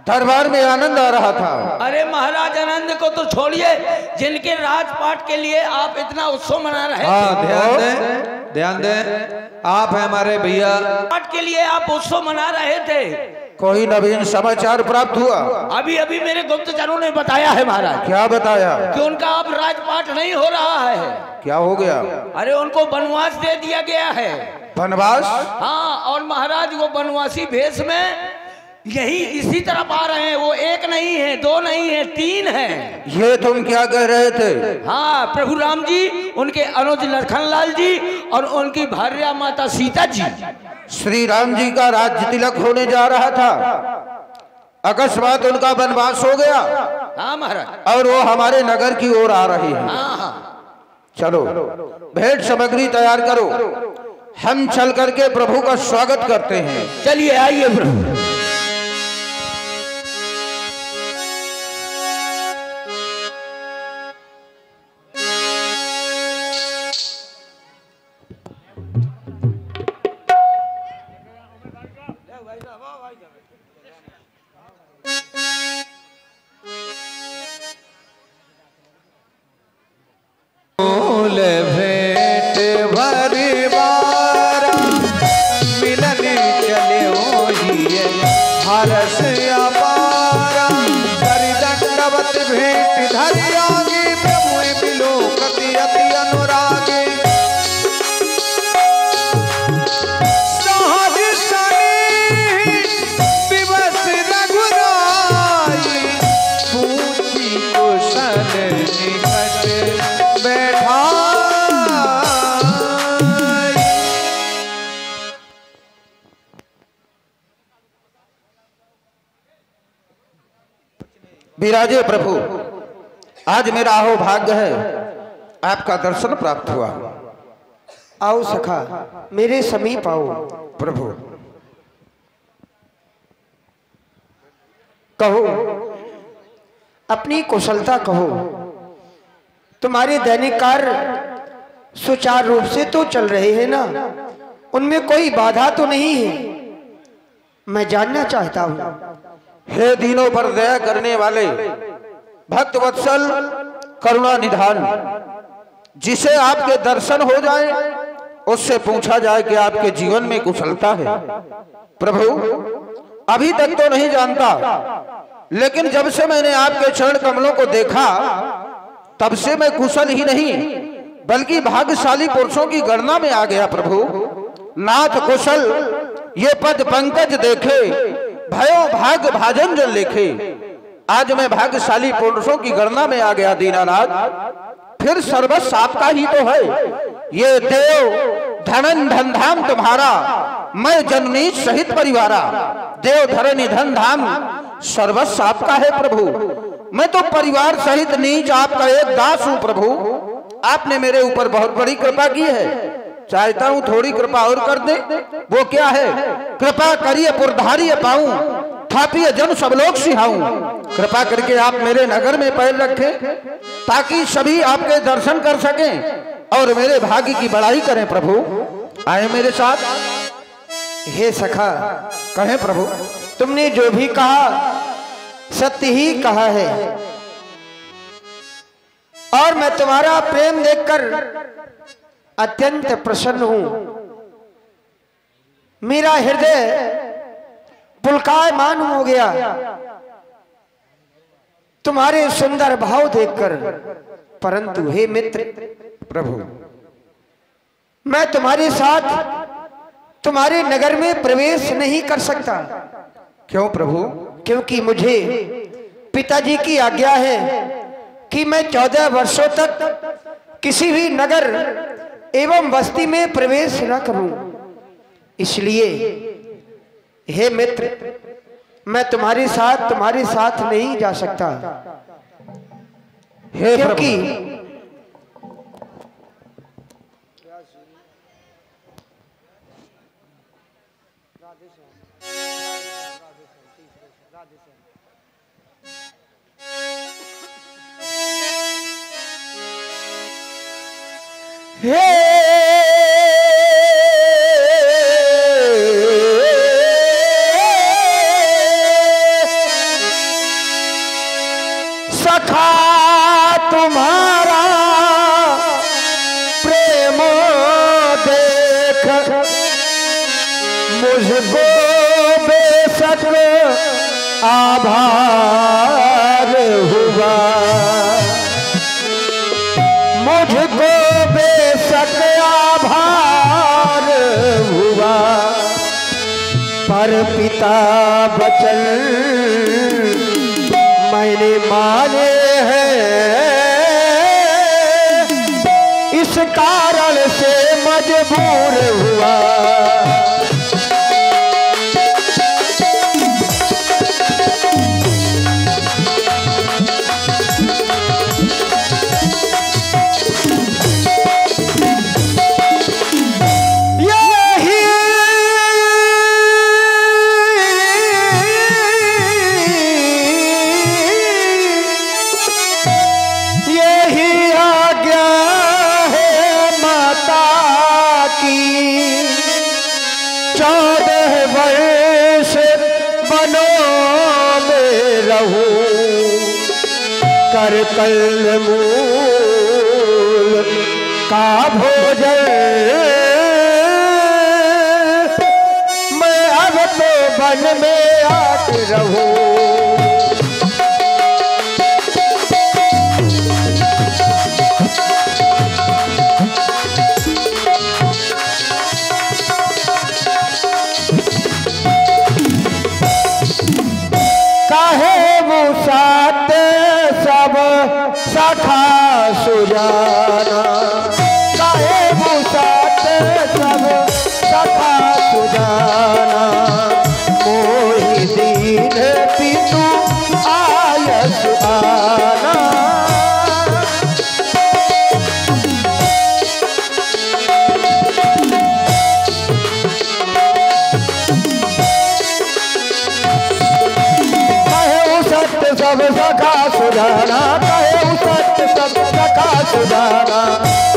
दरबार में आनंद आ रहा था। अरे महाराज आनंद को तो छोड़िए, जिनके राजपाट के लिए आप इतना उत्सव मना रहे थे। ध्यान दें, ध्यान दें, आप हैं हमारे भैया। पाट के लिए आप उत्सव मना रहे थे, कोई नवीन समाचार प्राप्त हुआ? अभी अभी मेरे गुप्तचरों ने बताया है महाराज। क्या बताया? कि उनका अब राजपाट नहीं हो रहा है। क्या हो गया? अरे उनको वनवास दे दिया गया है। वनवास? हाँ, और महाराज वो वनवासी भेष में यही इसी तरफ आ रहे हैं। वो एक नहीं है, दो नहीं है, तीन है। ये तुम क्या कह रहे थे? हाँ, प्रभु राम जी, उनके अनुज लखनलाल जी और उनकी भार्या माता सीता जी। श्री राम जी का राज्य तिलक होने जा रहा था, अकस्मात उनका वनवास हो गया। हाँ महाराज। और वो हमारे नगर की ओर आ रही है। हाँ। चलो भेंट सामग्री तैयार करो, हम चल करके प्रभु का स्वागत करते हैं। चलिए आइए प्रभु। भेंट भरी बार मिलन चले ओहिए हरस अपारा करि दंडवत भेंट धरि आगे प्रभु मिलो कति अति अनुरागे सहज सनी दिवस रघुराई पूछी कुशल निकट बैठा। विराजे प्रभु, आज मेरा अहो भाग्य है, आपका दर्शन प्राप्त हुआ। आओ सखा, मेरे समीप आओ। प्रभु कहो, अपनी कुशलता कहो। तुम्हारे दैनिक कार्य सुचारू रूप से तो चल रहे हैं ना? उनमें कोई बाधा तो नहीं है? मैं जानना चाहता हूँ। हे दीनों पर दया करने वाले भक्त वत्सल करुणा निधान, जिसे आपके दर्शन हो जाए उससे पूछा जाए कि आपके जीवन में कुशलता है। प्रभु अभी तक तो नहीं जानता, लेकिन जब से मैंने आपके चरण कमलों को देखा तब से मैं कुशल ही नहीं बल्कि भाग्यशाली पुरुषों की गणना में आ गया। प्रभु नाथ कुशल ये पद पंकज देखे, भयो भाग भाजन जन लेखे। आज मैं भाग्यशाली पुरुषों की गणना में आ गया दीनानाथ। फिर सर्वस्व आपका ही तो है। ये देव धनन धन धाम तुम्हारा, मैं जननी सहित परिवारा। देव धरनी धन धाम सर्वस्व आपका है प्रभु। मैं तो परिवार सहित नीच आपका एक दास हूं प्रभु। आपने मेरे ऊपर बहुत बड़ी कृपा की है, चाहता हूं थोड़ी कृपा और कर दे। वो क्या है? कृपा करिए पुरधारिय पाऊं, थापिय जन सब लोग सिहाऊं। कृपा करके आप मेरे नगर में पैर रखें ताकि सभी आपके दर्शन कर सकें और मेरे भाग्य की बड़ाई करें। प्रभु आए मेरे साथ। हे सखा, कहें प्रभु। तुमने जो भी कहा सत्य ही कहा है, और मैं तुम्हारा प्रेम देखकर अत्यंत प्रसन्न हूं। मेरा हृदय पुलकायमान हो गया तुम्हारे सुंदर भाव देखकर। परंतु हे मित्र प्रभु, मैं तुम्हारे साथ तुम्हारे नगर में प्रवेश नहीं कर सकता। क्यों प्रभु? क्योंकि मुझे पिताजी की आज्ञा है कि मैं 14 वर्षों तक किसी भी नगर एवं बस्ती में प्रवेश न करूं। इसलिए हे मित्र, मैं तुम्हारे साथ नहीं जा सकता। हे क्योंकि सखा तुम्हारा प्रेम देख मुझको बेशक आभार हुआ, मुझको बेशक आभार हुआ, पर पिता बचन मैंने माने हैं, इस कारण से मजबूर हुआ। कर कल मूल का भोजन मैं अब तो वन में आके रहूं। काहे वो साथ सब सखा सुजाना, काहे वो साथ सब सखा सुजाना, मोहि दीन पितु आयस आना। सब सखा सुजाना, काहे सत्य सब सखा सुजाना,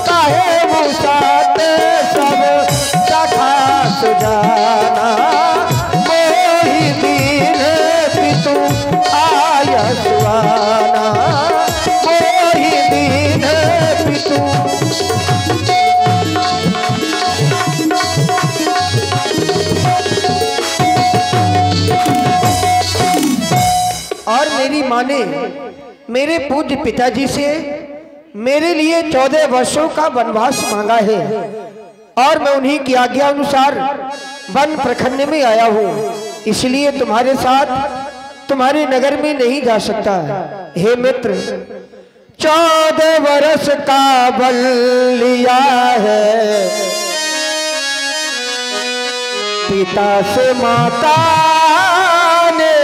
काहे वो सत्य सब सखा सुजाना, मोहि दीन पितु आयस आना, मोहि दीन पितु। और मेरी माँ ने मेरे पूज्य पिताजी से मेरे लिए 14 वर्षों का वनवास मांगा है और मैं उन्हीं की आज्ञा अनुसार वन प्रखंड में आया हूँ, इसलिए तुम्हारे साथ तुम्हारे नगर में नहीं जा सकता। हे मित्र, 14 वर्ष का बल लिया है पिता से माता ने,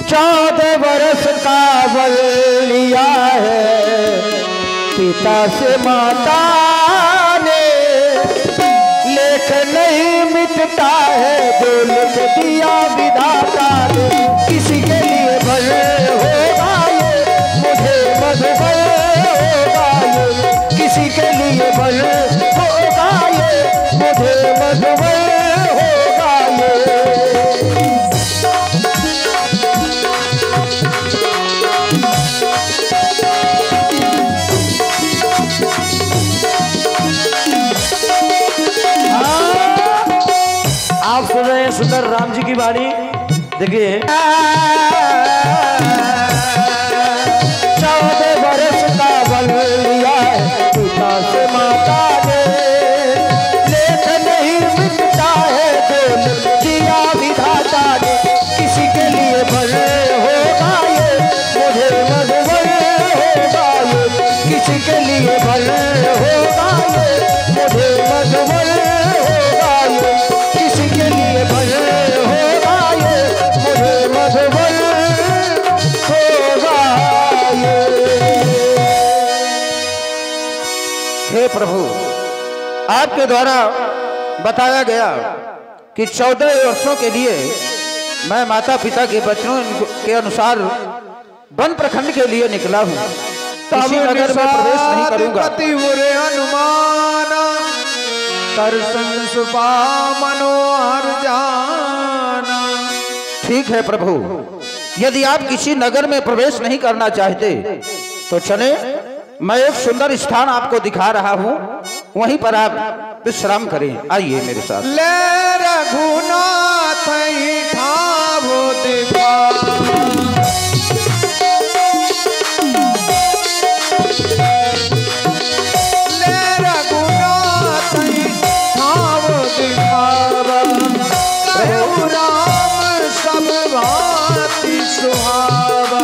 14 वर्ष का बल लिया है पिता से माता ने, लेख नहीं मिटता है जो लिख दिया विधाता ने, किसी के लिए बल होगा ये मुझे मधुबल होगा ये, किसी के लिए बल होगा ये मुझे मधुबल होगा ये। आप सुन रहे हैं सुंदर राम जी की वाणी, देखिए। 14 वर्ष का बल लिया है पिता से माता ने, लेख नहीं मिटता है जो दिया विधाता ने, किसी के लिए बल होगा ये मुझे मधुबल होगा ये, किसी के लिए बल होगा ये मुझे मधुबल होगा ये, किसी के लिए बल होगा ये मुझे मधुबल होगा ये। हे प्रभु, आपके द्वारा बताया गया कि 14 वर्षों के लिए मैं माता पिता के वचनों के अनुसार वन प्रखंड के लिए निकला हूँ, किसी नगर में प्रवेश नहीं करूंगा। हनुमान दर्शन सुपा मनोहर जाना, ठीक है प्रभु, यदि आप किसी नगर में प्रवेश नहीं करना चाहते तो चले, मैं एक सुंदर स्थान आपको दिखा रहा हूँ, वहीं पर आप विश्राम करें। आइए मेरे साथ। ले रघुनाथ ठावो दिवा, ले रघुनाथ ठावो दिखावा, प्रभु राम सब भांति सुहावा।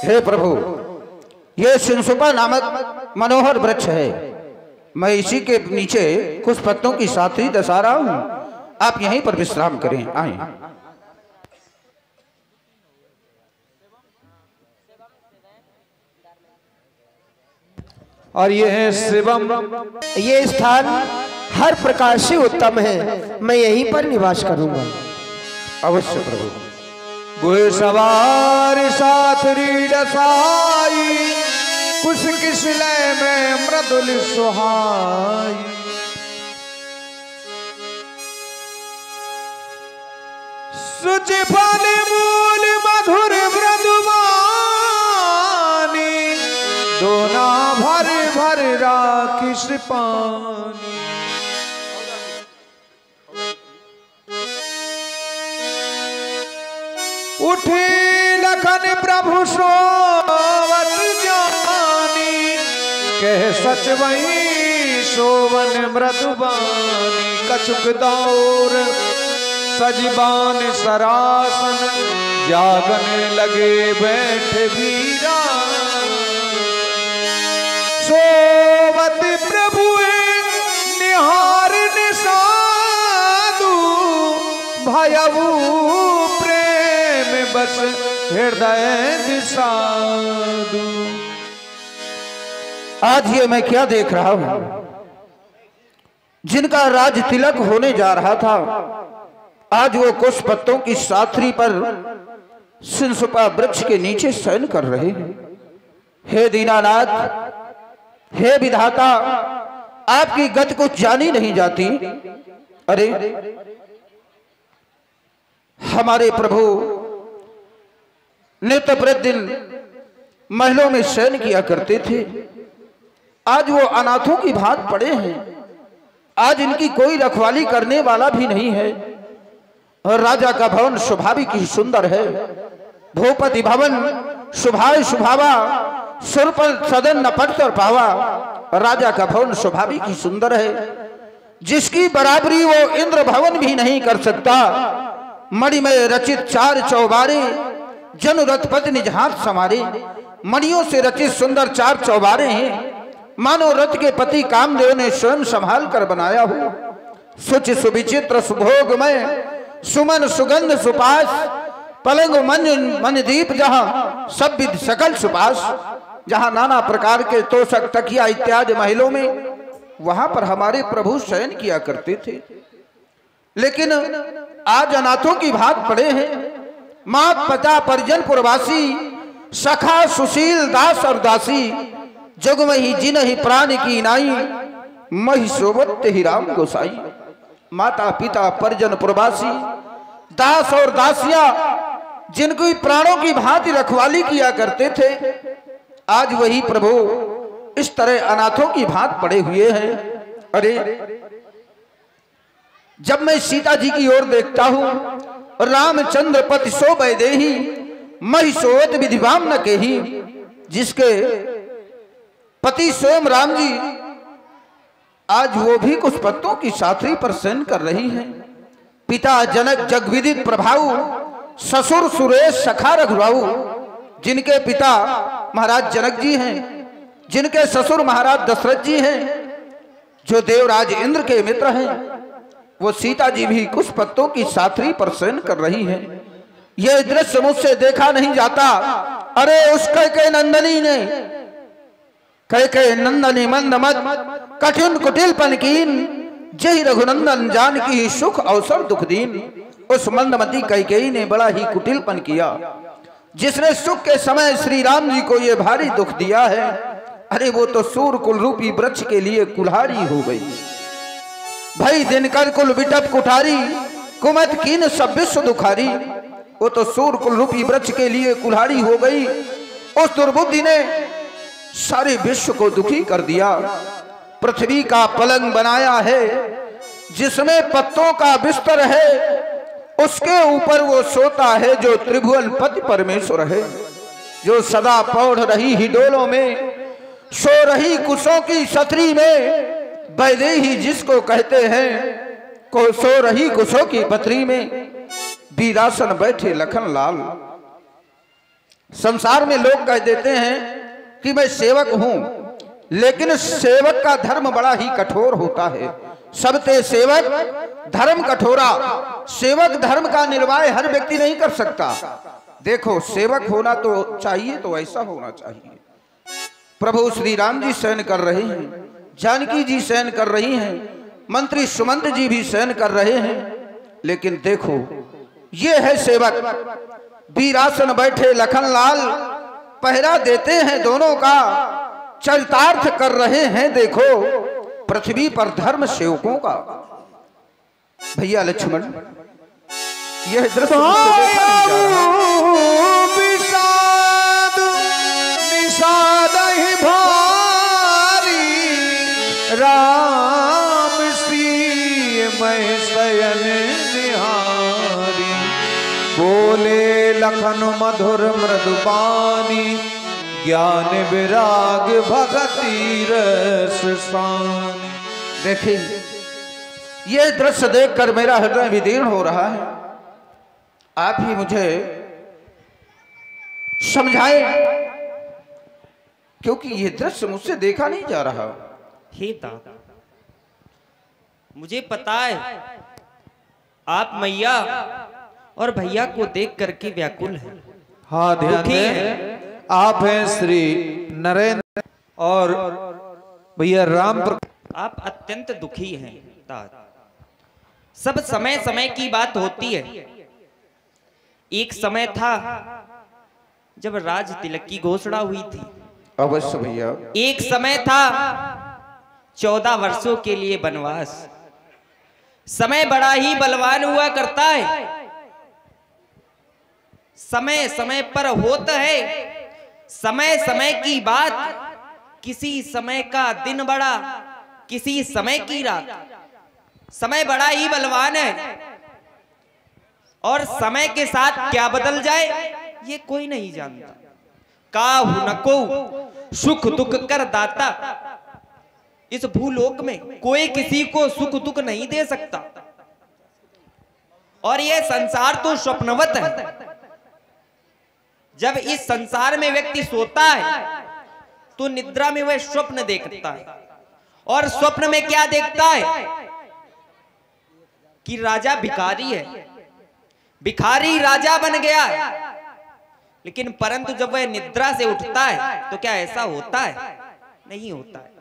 हे प्रभु, ये सिंसुपा नामक मनोहर वृक्ष है, मैं इसी के नीचे कुछ पत्तों की साथी दशा रहा हूं, आप यहीं पर विश्राम करें। आए। और ये है शिवम, ये स्थान हर प्रकार से उत्तम है, मैं यहीं पर निवास करूंगा। अवश्य प्रभु। गुहे सवार साथ रीड साई, कुछ किसले में मृदुल सुहाई। सुच फल मूल मधुर मृदुवानी, दोना भर भर राखिस पानी। उठे लखन प्रभु सोवत जानी, कह सच वही सोवन मृदुबानी। कछुक दौर सजबान सरासन, जागन लगे बैठ वीरा। सोवत प्रभु निहार निसादु, भयऊ बस हृदय दिसादु। आज ये मैं क्या देख रहा हूं, जिनका राज तिलक होने जा रहा था, आज वो कुछ पत्तों की साथरी पर सिंसुपा वृक्ष के नीचे शयन कर रहे हैं। हे दीनानाथ, हे विधाता, आपकी गति कुछ जानी नहीं जाती। अरे हमारे प्रभु नित्य प्रतिदिन महलों में शयन किया करते थे, आज वो अनाथों की भांति पड़े हैं। आज इनकी कोई रखवाली करने वाला भी नहीं है। और राजा का भवन स्वाभाविक ही सुंदर है। भूपति भवन शुभाय शुभावा, सुर पर सदन न पट पावा। राजा का भवन स्वाभाविक ही सुंदर है, जिसकी बराबरी वो इंद्र भवन भी नहीं कर सकता। मणिमय रचित चार चौबारे, जन रथपति निज हाथ समारे। मणियों से रचित सुंदर चार चौबारे हैं, मानो रथ के पति कामदेव ने स्वयं संभाल कर बनाया हो। सुच सुविचित्र सुभोगमय, सुमन सुगंध सुपास। पलंग मन दीप जहां सब विध सकल सुपास। जहां नाना प्रकार के तोषक तकिया इत्यादि महलों में, वहां पर हमारे प्रभु शयन किया करते थे। लेकिन आज अनाथों की भाग पड़े हैं। माँ पिता परिजन पुरवासी, सखा सुशील दास और दासी। जग में ही जिन ही प्राण की नाई, मही सोबत ही राम गोसाई। माता पिता परिजन पुरवासी, दास और दासियां, जिनकी प्राणों की भांति रखवाली किया करते थे, आज वही प्रभु इस तरह अनाथों की भांति पड़े हुए हैं। अरे जब मैं सीता जी की ओर देखता हूं, रामचंद्र पति सो वैदेही, मही सोवत विधिवाम न केही। जिसके पति स्वयं राम जी, आज वो भी कुछ पत्तों की साथरी पर शयन कर रही है। पिता जनक जगविदित प्रभाऊ, ससुर सुरेश सखा रघुराऊ। जिनके पिता महाराज जनक जी हैं, जिनके ससुर महाराज दशरथ जी हैं, जो देवराज इंद्र के मित्र हैं, वो सीता जी भी कुछ पत्तों की साथरी पर शयन कर रही है। यह दृश्य मुझसे देखा नहीं जाता। अरे उस कैके नंदनी ने, कैके नंदनी मंद मत, कठिन कुटिलपन कीन। जय रघुनंदन जानकी सुख अवसर दुख दीन। उस मंदमती कैकेयी ने बड़ा ही कुटिलपन किया, जिसने सुख के समय श्री राम जी को ये भारी दुख दिया है। अरे वो तो सूर कुल रूपी वृक्ष के लिए कुल्हाड़ी हो गई। भई दिनकर कुल विटप कुठारी, कुमत कीन सब विश्व दुखारी। वो तो सूर कुल रूपी वृक्ष के लिए कुल्हाड़ी हो गई। उस दुर्बुद्धि ने सारे विश्व को दुखी कर दिया। पृथ्वी का पलंग बनाया है जिसमें पत्तों का बिस्तर है, उसके ऊपर वो सोता है जो त्रिभुवन पति परमेश्वर है, जो सदा पौढ़ रही हिडोलों में, सो रही कुशों की छतरी में, वैदेही जिसको कहते हैं, को सो रही कुशों की पथरी में, वीरासन बैठे लखन लाल। संसार में लोग कह देते हैं कि मैं सेवक हूं, लेकिन सेवक का धर्म बड़ा ही कठोर होता है। सबते सेवक धर्म कठोरा। सेवक धर्म का निर्वाह हर व्यक्ति नहीं कर सकता। देखो, सेवक होना तो चाहिए तो ऐसा होना चाहिए। प्रभु श्री राम जी शयन कर रहे हैं, जानकी जी शयन कर रही हैं, मंत्री सुमंत जी भी शयन कर रहे हैं, लेकिन देखो ये है सेवक। वीरासन बैठे लखन लाल, पहरा देते हैं दोनों का, चरितार्थ कर रहे हैं देखो पृथ्वी पर धर्म सेवकों का। भैया लक्ष्मण, यह दृश्य राम सी मैं शयन निहारी, बोले लखन मधुर मृदुपानी, ज्ञान विराग भगति रस सानी। देखिए, ये दृश्य देखकर मेरा हृदय विदीर्ण हो रहा है। आप ही मुझे समझाए, क्योंकि ये दृश्य मुझसे देखा नहीं जा रहा। हे दादा, मुझे पता है आप मैया और भैया को देख करके व्याकुल हैं। हाँ, ध्यान दें, आप हैं श्री नरेंद्र और भैया राम। आप अत्यंत दुखी हैं दादा। सब समय समय की बात होती है। एक समय था जब राज तिलक की घोषणा हुई थी। अवश्य भैया। एक समय था 14 वर्षों के लिए वनवास। समय बड़ा ही बलवान हुआ करता है। समय समय पर होता है, समय समय की बात। किसी समय का दिन बड़ा, किसी समय की रात। समय बड़ा ही बलवान है और समय के साथ क्या बदल जाए ये कोई नहीं जानता। काहु न को सुख दुख कर दाता। इस भूलोक में कोई किसी को सुख दुख नहीं दे सकता। और यह संसार तो स्वप्नवत है। जब इस संसार में व्यक्ति सोता है तो निद्रा में वह स्वप्न देखता है। और स्वप्न में क्या देखता है कि राजा भिखारी है, भिखारी राजा बन गया है। लेकिन परंतु जब वह निद्रा से उठता है तो क्या ऐसा होता है? नहीं होता है।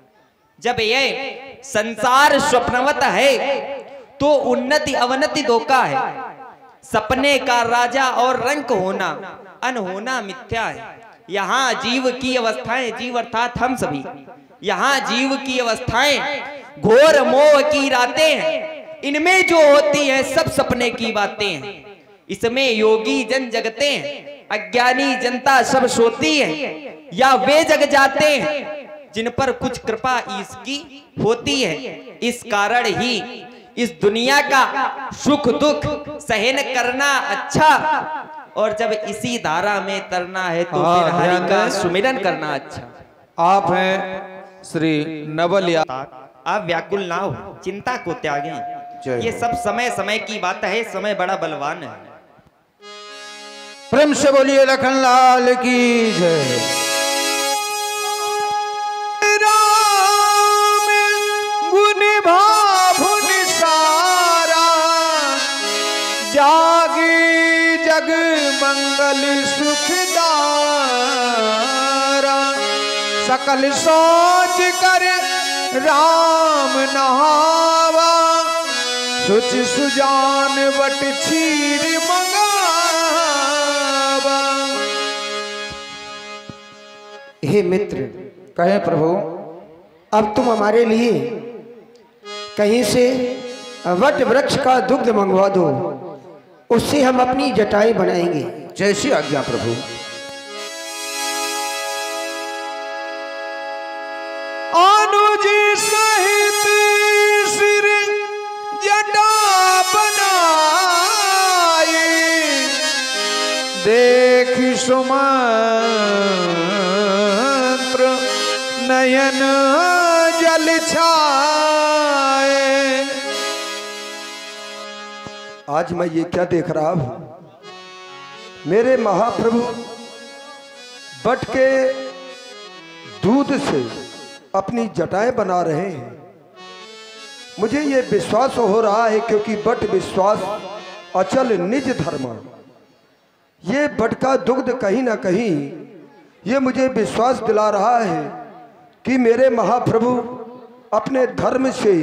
जब यह संसार स्वप्नवत है तो उन्नति अवनति धोखा है। सपने का राजा और रंक होना, अनहोना मिथ्या है। यहाँ जीव की अवस्थाएं, जीव अर्थात हम सभी, यहाँ जीव की अवस्थाएं घोर मोह की रातें हैं। इनमें जो होती है सब सपने की बातें हैं। इसमें योगी जन जगते हैं, अज्ञानी जनता सब सोती है। या वे जग जाते हैं जिन पर कुछ कृपा इसकी होती है। इस कारण ही इस दुनिया का सुख दुख सहन करना अच्छा, और जब इसी धारा में तरना है तो फिर हरि का सुमिरन करना अच्छा। आप हैं श्री नवल यादव। आप व्याकुल ना हो, चिंता को त्यागें। ये सब समय समय की बात है। समय बड़ा बलवान है। प्रेम से बोलिए लखन लाल की जय। राम गुण भाभुन सारा, जागी जग मंगल सुखदारा। सकल सोच कर राम नहावा, सुच सुजान बट क्षीर मंगावा। हे मित्र, कहे प्रभु, अब तुम हमारे लिए कहीं से वट वृक्ष का दुग्ध मंगवा दो। उससे हम अपनी जटाएं बनाएंगे। जैसी आज्ञा प्रभु। अनुज सहित सिर जटा बनाई, देख सुमंत्र नयन जल छाए। आज मैं ये क्या देख रहा हूं, मेरे महाप्रभु बट के दूध से अपनी जटाएं बना रहे हैं। मुझे ये विश्वास हो रहा है क्योंकि बट विश्वास अचल निज धर्म। ये बट का दुग्ध कहीं ना कहीं ये मुझे विश्वास दिला रहा है कि मेरे महाप्रभु अपने धर्म से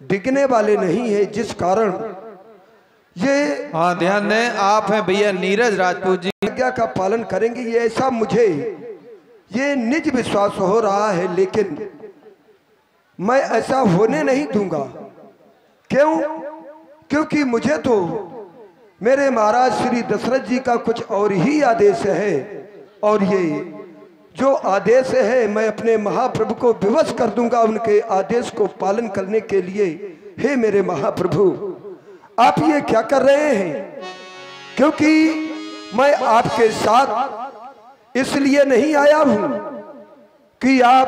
डिगने वाले नहीं है, जिस कारण ये हाँ ध्यान दें, आप हैं भैया नीरज राजपूत जी, आज्ञा का पालन करेंगे। ये ऐसा मुझे ये निज विश्वास हो रहा है, लेकिन मैं ऐसा होने नहीं दूंगा। क्यों? क्योंकि मुझे तो मेरे महाराज श्री दशरथ जी का कुछ और ही आदेश है, और ये जो आदेश है मैं अपने महाप्रभु को विवश कर दूंगा उनके आदेश को पालन करने के लिए। हे मेरे महाप्रभु, आप ये क्या कर रहे हैं? क्योंकि मैं आपके साथ इसलिए नहीं आया हूं कि आप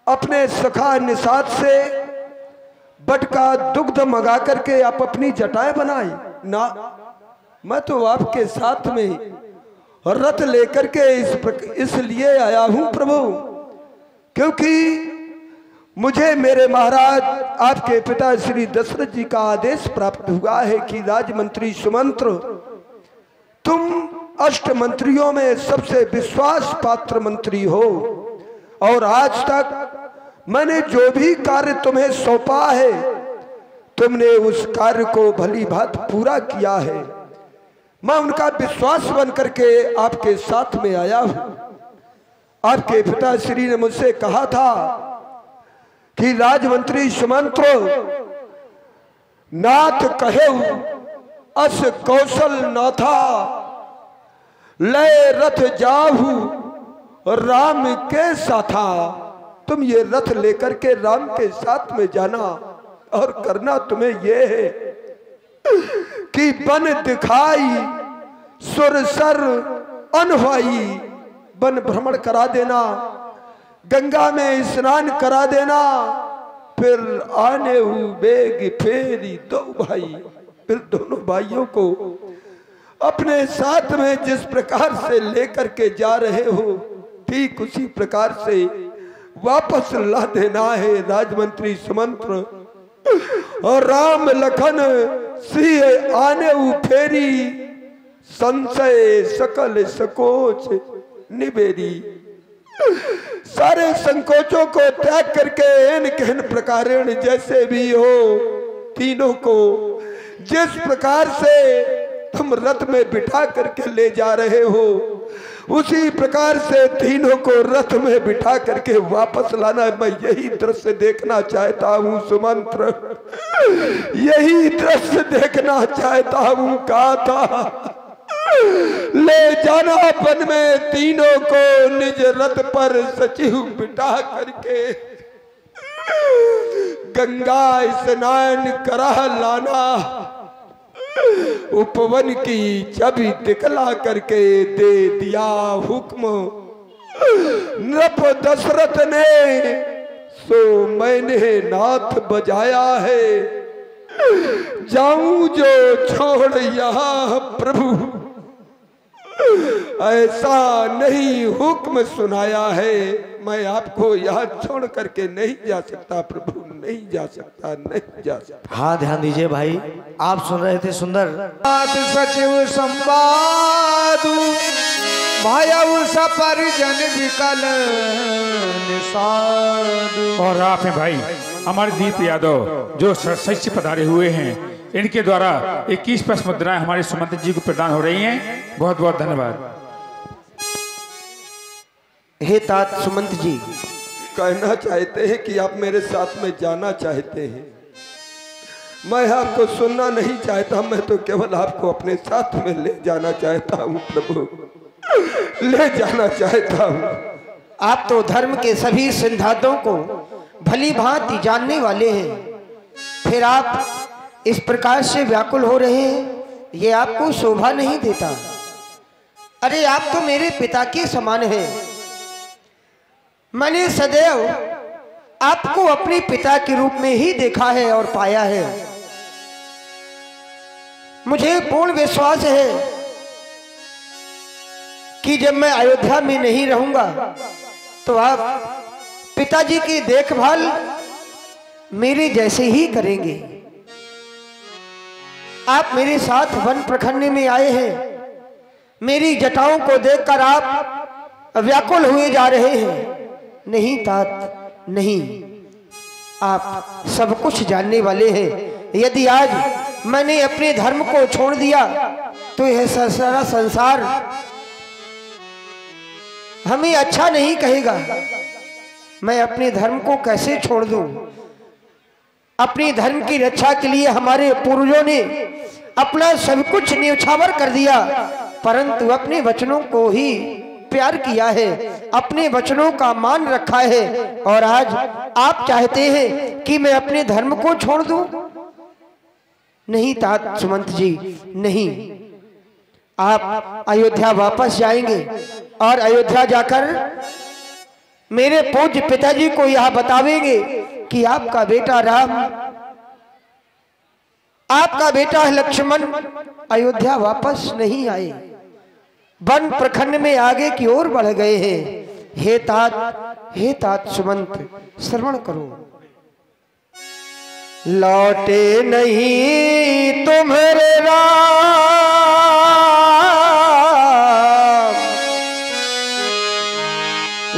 अपने सखा निषाद से बट का दुग्ध मंगा करके आप अपनी जटाएं बनाई ना। मैं तो आपके साथ में रथ लेकर के इसलिए आया हूं प्रभु, क्योंकि मुझे मेरे महाराज आपके पिता श्री दशरथ जी का आदेश प्राप्त हुआ है कि राजमंत्री सुमंत्र, तुम अष्ट मंत्रियों में सबसे विश्वास पात्र मंत्री हो, और आज तक मैंने जो भी कार्य तुम्हें सौंपा है तुमने उस कार्य को भली भांत पूरा किया है। मैं उनका विश्वास बन करके आपके साथ में आया हूं। आपके पिताश्री ने मुझसे कहा था कि राजमंत्री सुमंत्र, नाथ कहे अस कौशल नाथा, लय रथ जाहू राम के साथा। तुम ये रथ लेकर के राम के साथ में जाना, और करना तुम्हें ये है कि बन दिखाई सुरसर अनवाई, वन भ्रमण करा देना, गंगा में स्नान करा देना, फिर आने बेग फेरी दो भाई, फिर दोनों भाइयों को अपने साथ में जिस प्रकार से लेकर के जा रहे हो ठीक उसी प्रकार से वापस ला देना है राजमंत्री सुमंत्र। और राम लखन सिंह आने फेरी, संशय सकल सकोच निबेरी। सारे संकोचों को त्याग करके इन कहन प्रकार जैसे भी हो तीनों को जिस प्रकार से तुम रथ में बिठा करके ले जा रहे हो उसी प्रकार से तीनों को रथ में बिठा करके वापस लाना। मैं यही दृश्य देखना चाहता हूँ सुमंत्र, यही दृश्य देखना चाहता हूँ। कहा था ले जाना वन में तीनों को निज रथ पर सचिव बिठा करके, गंगा स्नान करा लाना, उपवन की छवि दिखला करके दे दिया हुक्म नृप दशरथ ने, सो मैंने नाथ बजाया है। जाऊं जो छोड़ यहाँ प्रभु, ऐसा नहीं हुक्म सुनाया है। मैं आपको यहाँ छोड़ करके नहीं जा सकता प्रभु, नहीं जा सकता, नहीं जा सकता। हाँ ध्यान दीजिए भाई, आप सुन रहे थे सुंदर सचिव संवादु भायउ सपरिजन विकल निषादु। और आप हैं भाई हमारे दीप यादव जो सच पधारे हुए हैं, इनके द्वारा 21 पस मुद्राएं हमारे सुमंत्र जी को प्रदान हो रही हैं। बहुत बहुत धन्यवाद। हे तात सुमंत जी, कहना चाहते हैं कि आप मेरे साथ में जाना चाहते हैं। मैं आपको सुनना नहीं चाहता, मैं तो केवल आपको अपने साथ में ले जाना चाहता हूँ प्रभु, ले जाना चाहता हूँ। आप तो धर्म के सभी सिद्धांतों को भली भांति जानने वाले हैं, फिर आप इस प्रकार से व्याकुल हो रहे हैं, ये आपको शोभा नहीं देता। अरे आप तो मेरे पिता के समान हैं। मैंने सदैव आपको अपने पिता के रूप में ही देखा है और पाया है। मुझे पूर्ण विश्वास है कि जब मैं अयोध्या में नहीं रहूंगा तो आप पिताजी की देखभाल मेरे जैसे ही करेंगे। आप मेरे साथ वन प्रखंड में आए हैं, मेरी जटाओं को देखकर आप व्याकुल हुए जा रहे हैं। नहीं तात, नहीं, आप सब कुछ जानने वाले हैं। यदि आज मैंने अपने धर्म को छोड़ दिया तो यह सारा संसार हमें अच्छा नहीं कहेगा। मैं अपने धर्म को कैसे छोड़ दूं? अपने धर्म की रक्षा के लिए हमारे पूर्वजों ने अपना सब कुछ न्यौछावर कर दिया, परंतु अपने वचनों को ही प्यार किया है, अपने वचनों का मान रखा है। और आज आप चाहते हैं कि मैं अपने धर्म को छोड़ दूं? नहीं तात सुमंत जी, नहीं। आप अयोध्या वापस जाएंगे और अयोध्या जाकर मेरे पूज्य पिताजी को यह बतावेंगे कि आपका बेटा राम, आपका बेटा लक्ष्मण अयोध्या वापस नहीं आए, वन प्रखंड में आगे की ओर बढ़ गए हैं। हे तात सुमंत, श्रवण करो। लौटे नहीं तुम्हारे राम,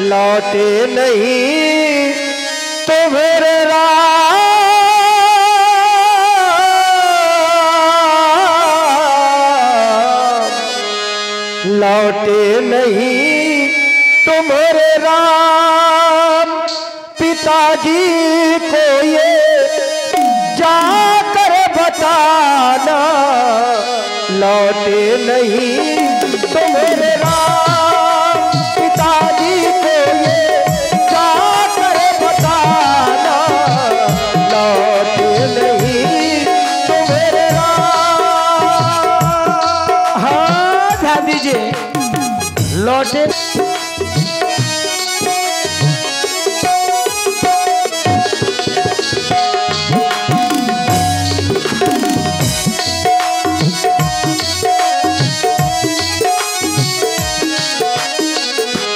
लौटे नहीं तुम्हारे राम, लौटे नहीं तुम्हारे राम। पिताजी को ये जाकर बताना, लौटे नहीं तुम्हारे राम। पिताजी को ये जाकर बताना, लौटे नहीं तुम्हारे राम। हाँ ध्यान दीजिए, लौटे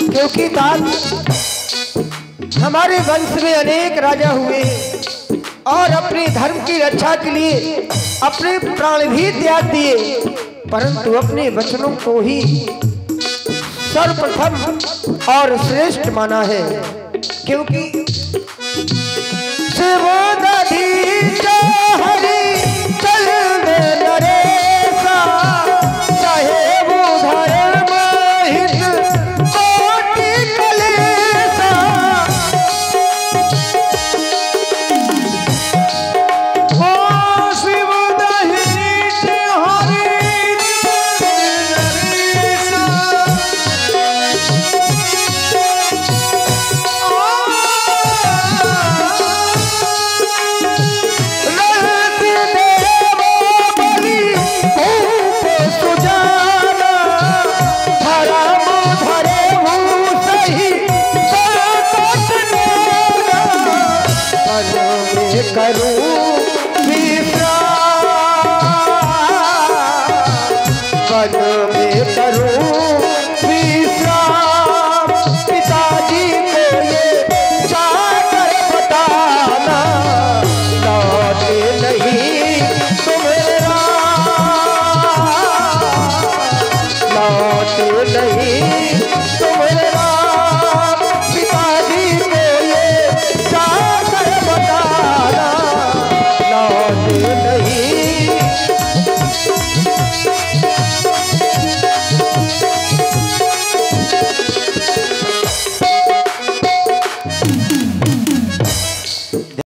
क्योंकि हमारे वंश में अनेक राजा हुए और अपने धर्म की रक्षा के लिए अपने प्राण भी त्याग दिए, परंतु अपने वचनों को ही सर्वप्रथम और श्रेष्ठ माना है। क्योंकि शिवोदधीश